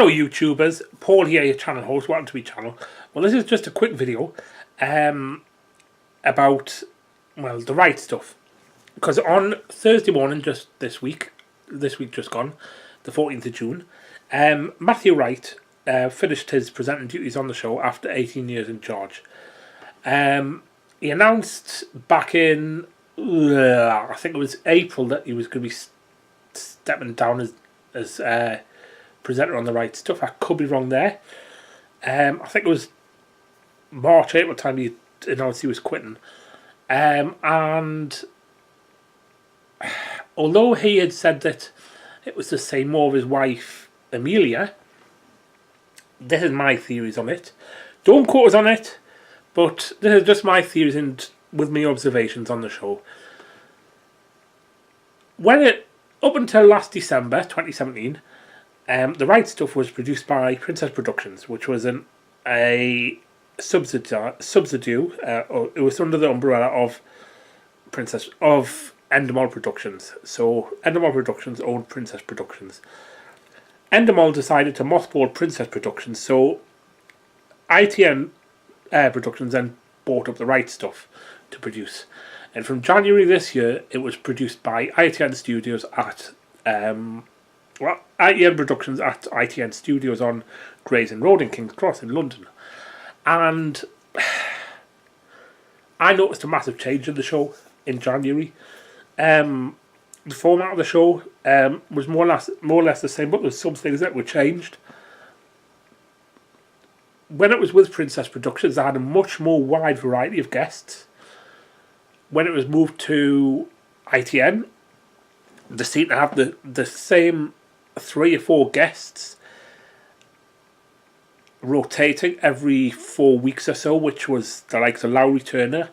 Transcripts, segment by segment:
Hello YouTubers, Paul here, your channel host. Welcome to my channel. Well, this is just a quick video about, well, the right stuff. Because on Thursday morning, just this week just gone, the 14th of June, Matthew Wright finished his presenting duties on the show after 18 years in charge. He announced back in, I think it was April, that he was going to be stepping down as presenter on the Right Stuff. I could be wrong there. I think it was March, April time he announced he was quitting. And although he had said that it was to say more of his wife Amelia, this is my theories on it. Don't quote us on it, but this is just my theories and with me observations on the show. Up until last December 2017, the Right Stuff was produced by Princess Productions, which was a subsidiary. It was under the umbrella of Endemol Productions. So Endemol Productions owned Princess Productions. Endemol decided to mothball Princess Productions, so ITN Productions then bought up the Right Stuff to produce. And from January this year, it was produced by ITN Studios at ITN Productions at ITN Studios on Gray's Inn Road in King's Cross in London. And I noticed a massive change in the show in January. The format of the show was more or less the same, but there was some things that were changed. When it was with Princess Productions, they had a much more wide variety of guests. When it was moved to ITN, they seemed to have the same 3 or 4 guests rotating every 4 weeks or so, which was the likes of Lowry Turner,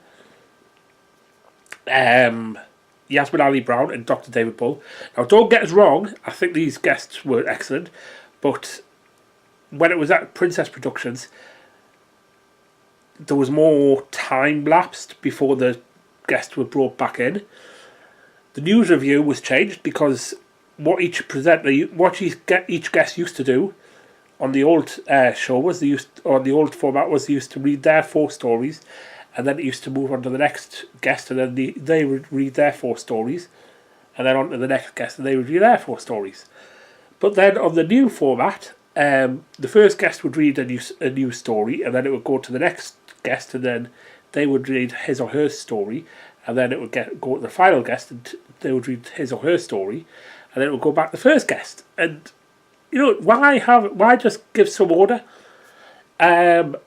Yasmin Ali Brown and Dr. David Bull. Now, don't get us wrong, I think these guests were excellent, but when it was at Princess Productions, there was more time lapsed before the guests were brought back in. The news review was changed because what each guest used to do on the old show was the old format was they used to read their 4 stories, and then it used to move on to the next guest, and then they would read their 4 stories, and then on to the next guest, and they would read their 4 stories. But then on the new format, the first guest would read a new story, and then it would go to the next guest, and then they would read his or her story, and then it would go to the final guest, and they would read his or her story, and then it would go back to the first guest. And you know, why just give some order? And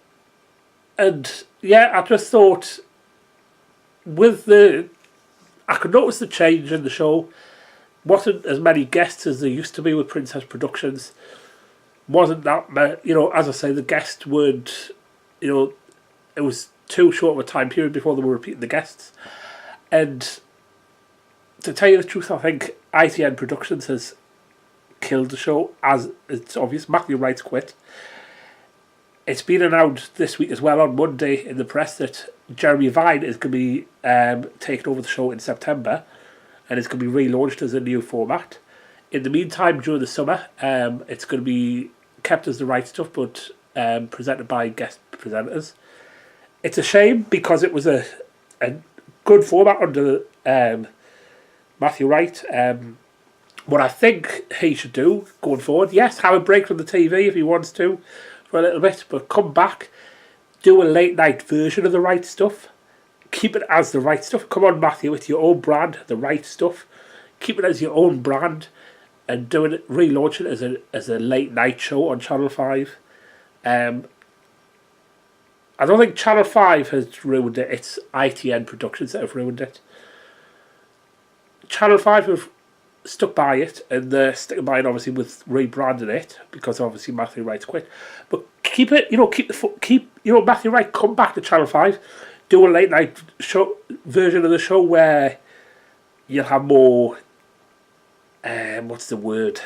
yeah, I just thought I could notice the change in the show. Wasn't as many guests as there used to be with Princess Productions. Wasn't that, you know, as I say, the guest would, you know, it was too short of a time period before they were repeating the guests. And to tell you the truth, I think ITN Productions has killed the show, as it's obvious. Matthew Wright's quit. It's been announced this week as well on Monday in the press that Jeremy Vine is going to be taking over the show in September, and it's going to be relaunched as a new format. In the meantime, during the summer, it's going to be kept as the Right Stuff, but presented by guest presenters. It's a shame because it was a good format under Matthew Wright. What I think he should do going forward, yes, have a break from the TV if he wants to for a little bit, but come back, do a late night version of the Right Stuff. Keep it as the Right Stuff. Come on, Matthew, with your own brand, the Right Stuff. Keep it as your own brand, and relaunch it as a late night show on Channel 5. I don't think Channel 5 has ruined it. It's ITN Productions that have ruined it. Channel 5 have stuck by it, and they're sticking by it obviously with rebranding it because obviously Matthew Wright's quit. But keep it, you know, Matthew Wright, come back to Channel 5, do a late night show version of the show where you'll have more, what's the word?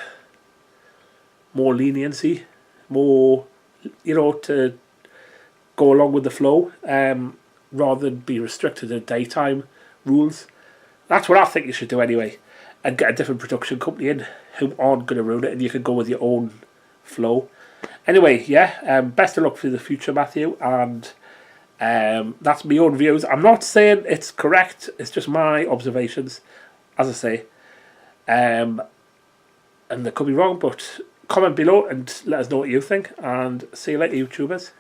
More leniency, more, you know, to go along with the flow, rather than be restricted to daytime rules. That's what I think you should do anyway, and get a different production company in who aren't going to ruin it, and you can go with your own flow. Anyway, yeah, best of luck for the future, Matthew, and that's my own views. I'm not saying it's correct, it's just my observations, as I say. And they could be wrong, but comment below and let us know what you think, and see you later, YouTubers.